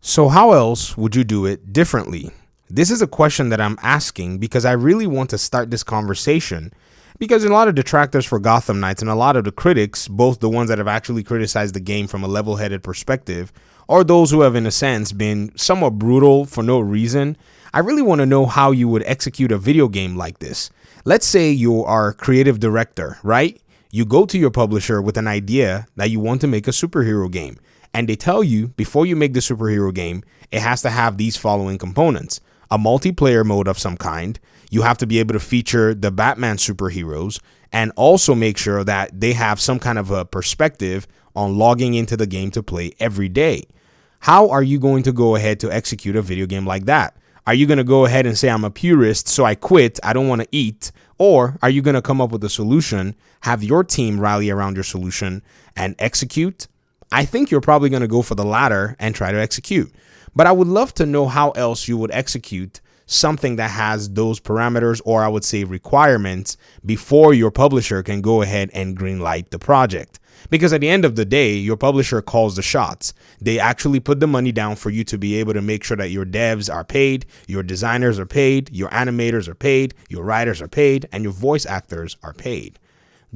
So how else would you do it differently? This is a question that I'm asking because I really want to start this conversation, because a lot of detractors for Gotham Knights and a lot of the critics, both the ones that have actually criticized the game from a level-headed perspective or those who have in a sense been somewhat brutal for no reason, I really want to know how you would execute a video game like this. Let's say you are a creative director, right? You go to your publisher with an idea that you want to make a superhero game, and they tell you before you make the superhero game, it has to have these following components: a multiplayer mode of some kind. You have to be able to feature the Batman superheroes and also make sure that they have some kind of a perspective on logging into the game to play every day. How are you going to go ahead to execute a video game like that? Are you going to go ahead and say, I'm a purist, so I quit, I don't want to eat? Or are you going to come up with a solution, have your team rally around your solution and execute? I think you're probably going to go for the latter and try to execute. But I would love to know how else you would execute something that has those parameters, or I would say requirements, before your publisher can go ahead and greenlight the project. Because at the end of the day, your publisher calls the shots. They actually put the money down for you to be able to make sure that your devs are paid, your designers are paid, your animators are paid, your writers are paid, and your voice actors are paid.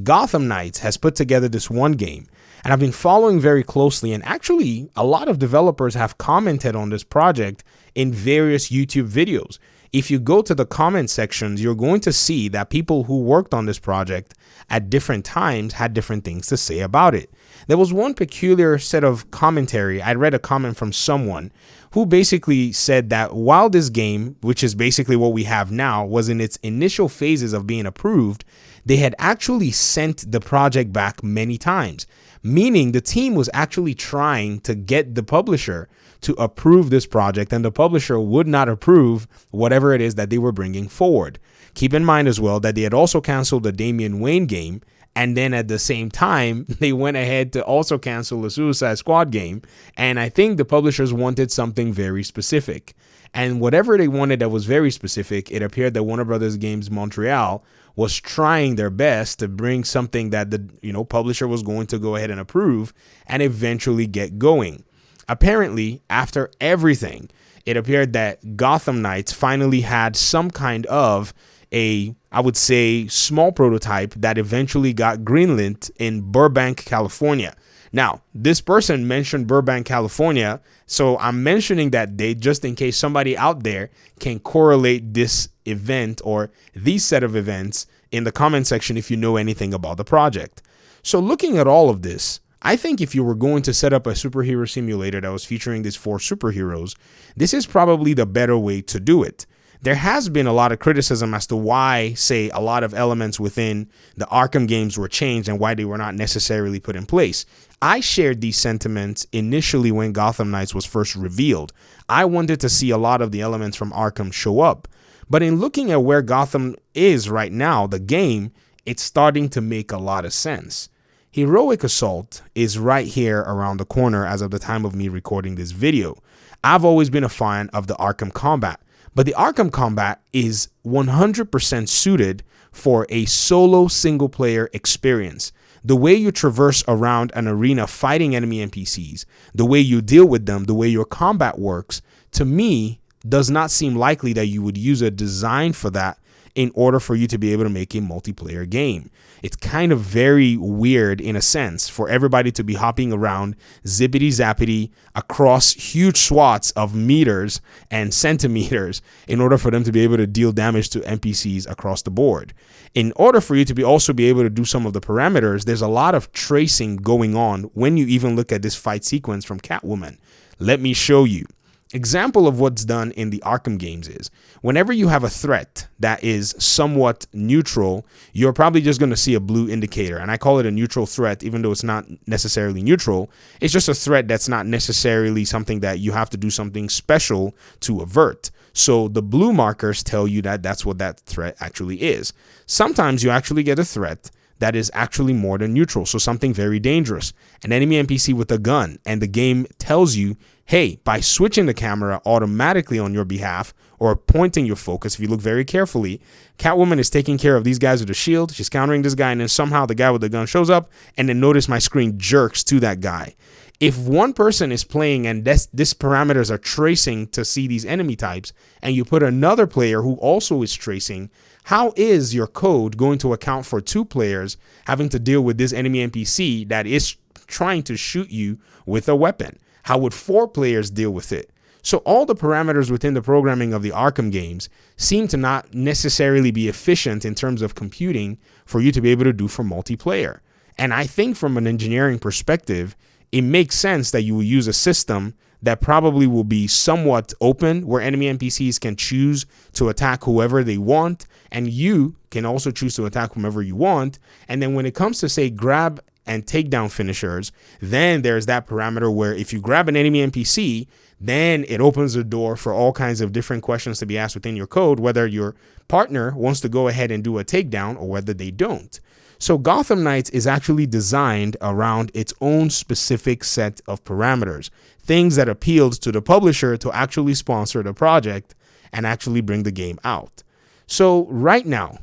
Gotham Knights has put together this one game, and I've been following very closely, and actually a lot of developers have commented on this project in various YouTube videos. If you go to the comment sections, you're going to see that people who worked on this project at different times had different things to say about it. There was one peculiar set of commentary. I read a comment from someone who basically said that while this game, which is basically what we have now, was in its initial phases of being approved, they had actually sent the project back many times, meaning the team was actually trying to get the publisher to approve this project, and the publisher would not approve whatever it is that they were bringing forward. Keep in mind as well that they had also canceled the Damian Wayne game, and then at the same time, they went ahead to also cancel the Suicide Squad game, and I think the publishers wanted something very specific. And whatever they wanted that was very specific, it appeared that Warner Brothers Games Montreal was trying their best to bring something that the publisher was going to go ahead and approve and eventually get going. Apparently, after everything, it appeared that Gotham Knights finally had some kind of I would say, small prototype that eventually got greenlit in Burbank, California. Now, this person mentioned Burbank, California, so I'm mentioning that date just in case somebody out there can correlate this event or these set of events in the comment section if you know anything about the project. So looking at all of this, I think if you were going to set up a superhero simulator that was featuring these 4 superheroes, this is probably the better way to do it. There has been a lot of criticism as to why, say, a lot of elements within the Arkham games were changed and why they were not necessarily put in place. I shared these sentiments initially when Gotham Knights was first revealed. I wanted to see a lot of the elements from Arkham show up. But in looking at where Gotham is right now, the game, it's starting to make a lot of sense. Heroic Assault is right here around the corner as of the time of me recording this video. I've always been a fan of the Arkham combat. But the Arkham combat is 100% suited for a solo single-player experience. The way you traverse around an arena fighting enemy NPCs, the way you deal with them, the way your combat works, to me, does not seem likely that you would use a design for that in order for you to be able to make a multiplayer game. It's kind of very weird in a sense for everybody to be hopping around zippity zappity across huge swaths of meters and centimeters in order for them to be able to deal damage to NPCs across the board. In order for you to also be able to do some of the parameters, there's a lot of tracing going on when you even look at this fight sequence from Catwoman. Let me show you. Example of what's done in the Arkham games is whenever you have a threat that is somewhat neutral, you're probably just going to see a blue indicator. And I call it a neutral threat, even though it's not necessarily neutral. It's just a threat that's not necessarily something that you have to do something special to avert. So the blue markers tell you that that's what that threat actually is. Sometimes you actually get a threat that is actually more than neutral, so something very dangerous, an enemy NPC with a gun, and the game tells you, hey, by switching the camera automatically on your behalf or pointing your focus, if you look very carefully, Catwoman is taking care of these guys with a shield, she's countering this guy, and then somehow the guy with the gun shows up, and then notice my screen jerks to that guy. If one person is playing and this parameters are tracing to see these enemy types, and you put another player who also is tracing, how is your code going to account for two players having to deal with this enemy NPC that is trying to shoot you with a weapon? How would four players deal with it? So all the parameters within the programming of the Arkham games seem to not necessarily be efficient in terms of computing for you to be able to do for multiplayer. And I think from an engineering perspective, it makes sense that you will use a system that probably will be somewhat open, where enemy NPCs can choose to attack whoever they want, and you can also choose to attack whomever you want. And then when it comes to, say, grab and takedown finishers, then there's that parameter where if you grab an enemy NPC, then it opens the door for all kinds of different questions to be asked within your code, whether your partner wants to go ahead and do a takedown or whether they don't. So Gotham Knights is actually designed around its own specific set of parameters, things that appealed to the publisher to actually sponsor the project and actually bring the game out. So right now,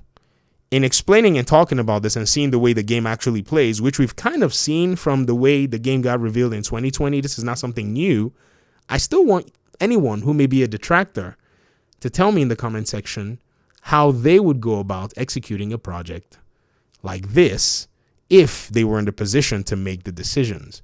in explaining and talking about this and seeing the way the game actually plays, which we've kind of seen from the way the game got revealed in 2020, this is not something new. I still want anyone who may be a detractor to tell me in the comment section how they would go about executing a project like this if they were in the position to make the decisions.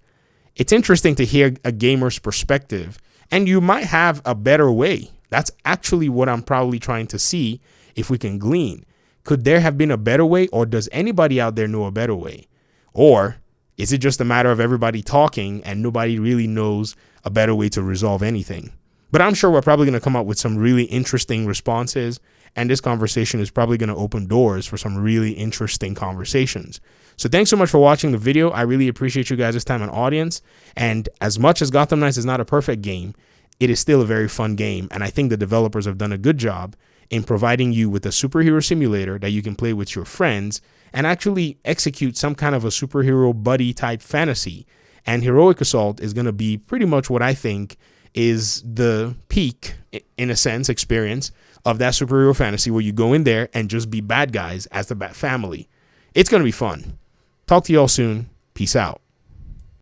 It's interesting to hear a gamer's perspective, and you might have a better way. That's actually what I'm probably trying to see if we can glean. Could there have been a better way, or does anybody out there know a better way? Or is it just a matter of everybody talking and nobody really knows a better way to resolve anything? But I'm sure we're probably going to come up with some really interesting responses, and this conversation is probably going to open doors for some really interesting conversations. So thanks so much for watching the video. I really appreciate you guys' time and audience. And as much as Gotham Knights is not a perfect game, it is still a very fun game. And I think the developers have done a good job in providing you with a superhero simulator that you can play with your friends and actually execute some kind of a superhero buddy type fantasy. And Heroic Assault is going to be pretty much what I think is the peak, in a sense, experience of that superhero fantasy, where you go in there and just be bad guys as the Bat family. It's going to be fun. Talk to y'all soon. Peace out.